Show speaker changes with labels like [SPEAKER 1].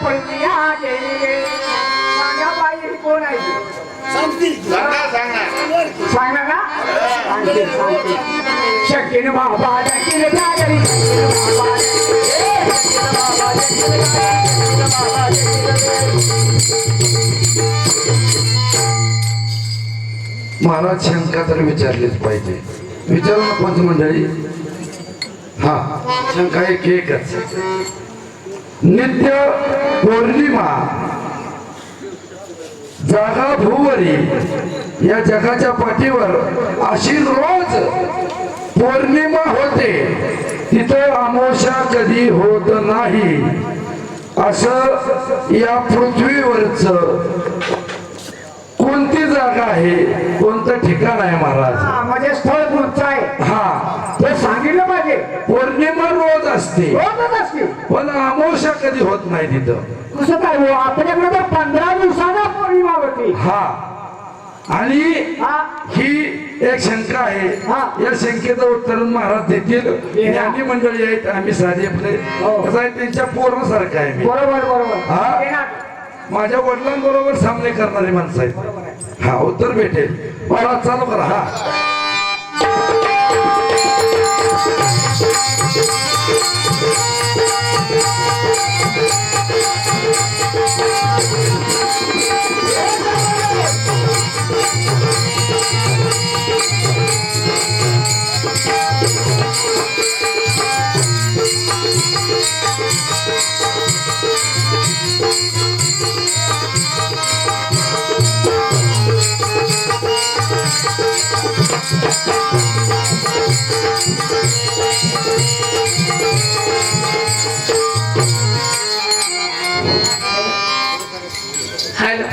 [SPEAKER 1] पळतिया गेली सांगा बाई कोण आहे सांगा ना शकीन बाबा शकीन जागरी
[SPEAKER 2] महाराज शंका तर विचारलीच पाहिजे. विचारू ना पंच मंडळी. हा शंका एकच. नित्य पौर्णिमा जागा भूवरी या जगाच्या पाठीवर अशी रोज पौर्णिमा होते तिथं अमावस्या कधी होत नाही असं या पृथ्वीवरच कोणती जागा आहे कोणतं ठिकाण आहे महाराज.
[SPEAKER 1] म्हणजे स्थळ कोणतं आहे
[SPEAKER 2] हा
[SPEAKER 1] ते सांगितलं पाहिजे.
[SPEAKER 2] पौर्णिमा रोज असते
[SPEAKER 1] रोजच असते
[SPEAKER 2] पण अमावस्या कधी होत नाही तिथं.
[SPEAKER 1] कसं काय हो आपल्याकडे तर 15 दिवसांना पौर्णिमा होती.
[SPEAKER 2] हा आणि
[SPEAKER 1] हा
[SPEAKER 2] ही एक शंका आहे. या शंकेचं उत्तर महाराज देतील. ज्ञानी मंडळी आहेत आम्ही साधे आपले कसं आहे त्यांच्या पोरासारखं आहे मी.
[SPEAKER 1] बरोबर बरोबर
[SPEAKER 2] हा माझ्या वडिलांबरोबर सामने करणारी माणसं आहेत. हा उत्तर भेटेल. महाराज चालू करा.
[SPEAKER 1] हॅलो